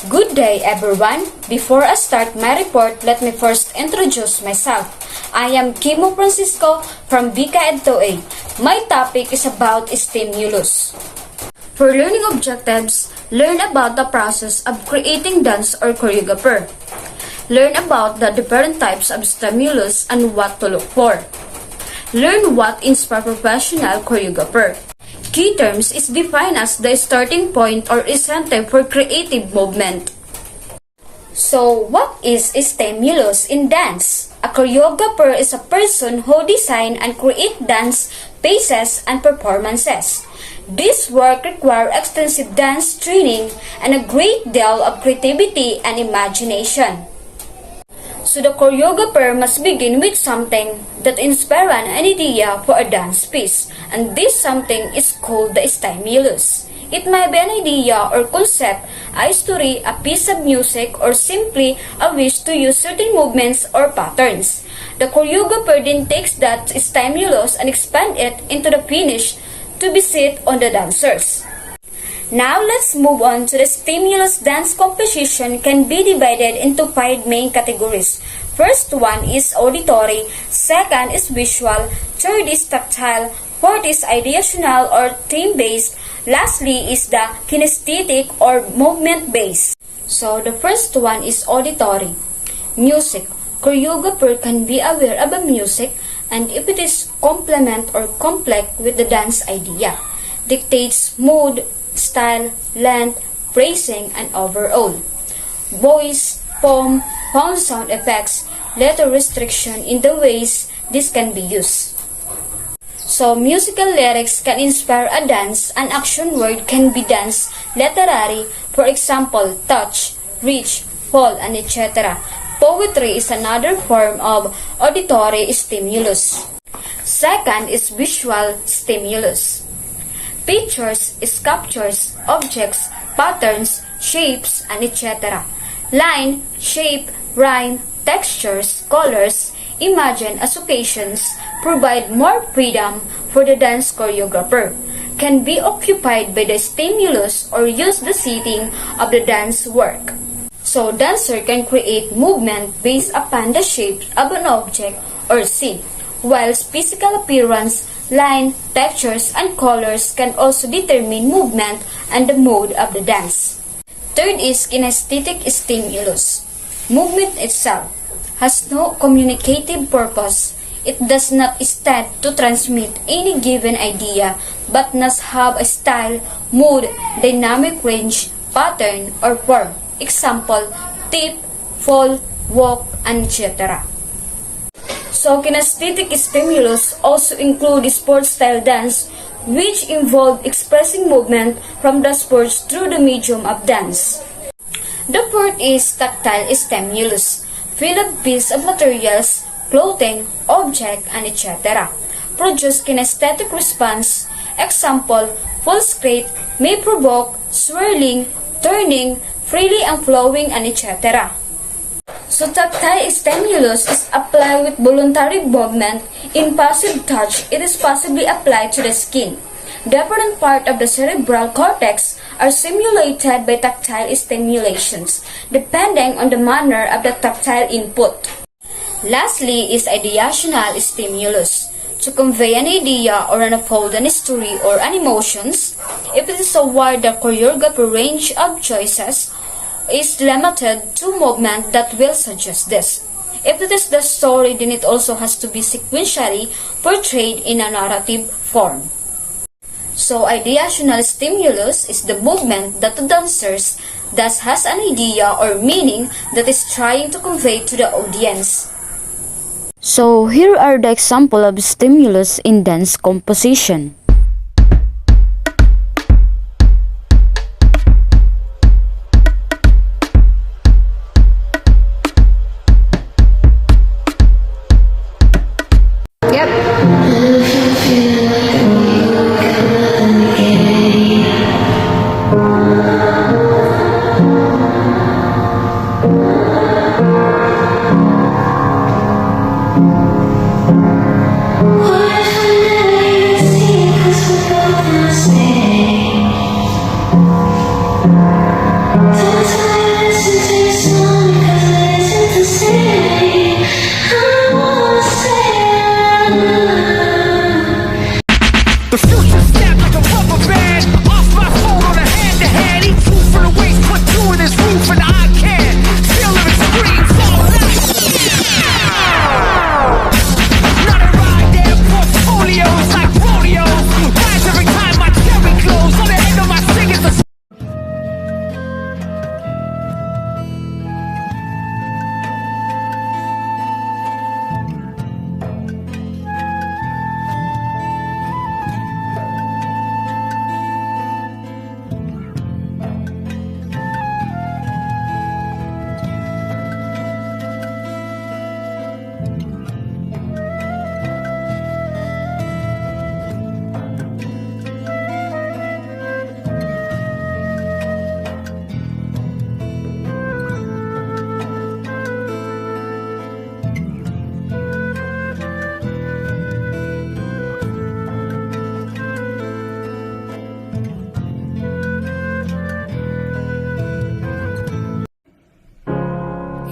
Good day, everyone. Before I start my report, let me first introduce myself. I am Kimo Francisco from Vika Ed2A. My topic is about stimulus. For learning objectives, learn about the process of creating dance or choreographer. Learn about the different types of stimulus and what to look for. Learn what inspires professional choreographer. Key terms is defined as the starting point or incentive for creative movement. So, what is a stimulus in dance? A choreographer is a person who design and create dance pieces and performances. This work requires extensive dance training and a great deal of creativity and imagination. So the choreographer must begin with something that inspires an idea for a dance piece, and this something is called the stimulus. It might be an idea or concept, a story, a piece of music, or simply a wish to use certain movements or patterns. The choreographer then takes that stimulus and expand it into the finish to be set on the dancers. Now let's move on to the stimulus dance composition can be divided into 5 main categories. First one is auditory, second is visual, third is tactile, fourth is ideational or theme-based, lastly is the kinesthetic or movement-based. So the first one is auditory. Music. Choreographer can be aware of a music and if it is complement or conflict with the dance idea, dictates mood, style, length, phrasing, and overall. Voice, poem, sound effects, letter restriction in the ways this can be used. So, musical lyrics can inspire a dance, an action word can be dance, literary, for example, touch, reach, fall, and etc. Poetry is another form of auditory stimulus. Second is visual stimulus. Pictures, sculptures, objects, patterns, shapes, and etc. Line, shape, rhyme, textures, colors, imagine as occasions provide more freedom for the dance choreographer, can be occupied by the stimulus or use the setting of the dance work. So dancer can create movement based upon the shape of an object or scene, whilst physical appearance, line, textures, and colors can also determine movement and the mode of the dance. Third is kinesthetic stimulus. Movement itself has no communicative purpose. It does not stand to transmit any given idea, but must have a style, mood, dynamic range, pattern, or form. Example, tip, fall, walk, and etc. So, kinesthetic stimulus also include sport-style dance, which involve expressing movement from the sports through the medium of dance. The fourth is tactile stimulus. Feel a piece of materials, clothing, object, and etc. Produce kinesthetic response. Example, full skate may provoke swirling, turning, freely and flowing, and etc. So tactile stimulus is applied with voluntary movement. In passive touch, it is possibly applied to the skin. Different parts of the cerebral cortex are stimulated by tactile stimulations, depending on the manner of the tactile input. Lastly is ideational stimulus. To convey an idea or unfold an story or an emotions, if it is a wide the choreographer range of choices is limited to movement that will suggest this. If it is the story, then it also has to be sequentially portrayed in a narrative form. So, ideational stimulus is the movement that the dancers thus has an idea or meaning that is trying to convey to the audience. So, here are the example of stimulus in dance composition. What if I never see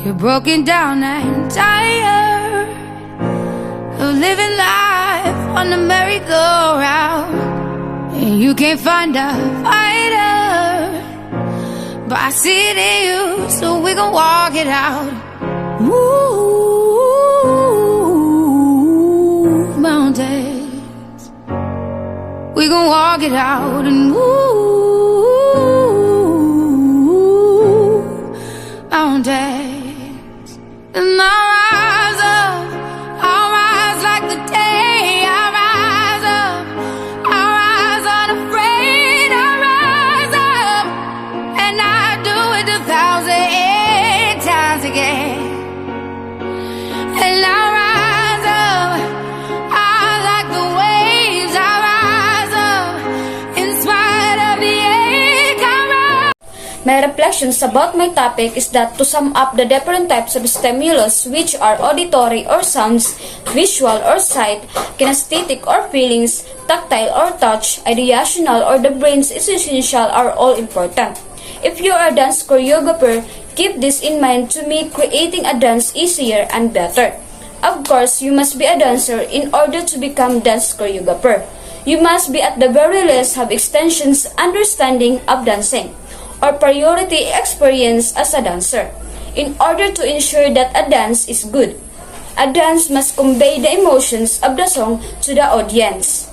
You're broken down and tired of living life on the merry-go-round, and you can't find a fighter, but I see it in you, so we gon' walk it out. Move mountains, we gon' walk it out and move mountains. And I'll rise like the day. I'll rise up, I'll rise unafraid. I'll rise up, and I'll do it 1,000 times again. And I'll rise up, I like the waves. I'll rise up, in spite of the ache. I'll rise. My reflections about my topic is that to sum up the different types of stimulus, which are auditory or sounds, visual or sight, kinesthetic or feelings, tactile or touch, ideational or the brain's essential, are all important. If you are a dance choreographer, keep this in mind to make creating a dance easier and better. Of course, you must be a dancer in order to become dance choreographer. You must be at the very least have extensions understanding of dancing or priority experience as a dancer in order to ensure that a dance is good. A dance must convey the emotions of the song to the audience.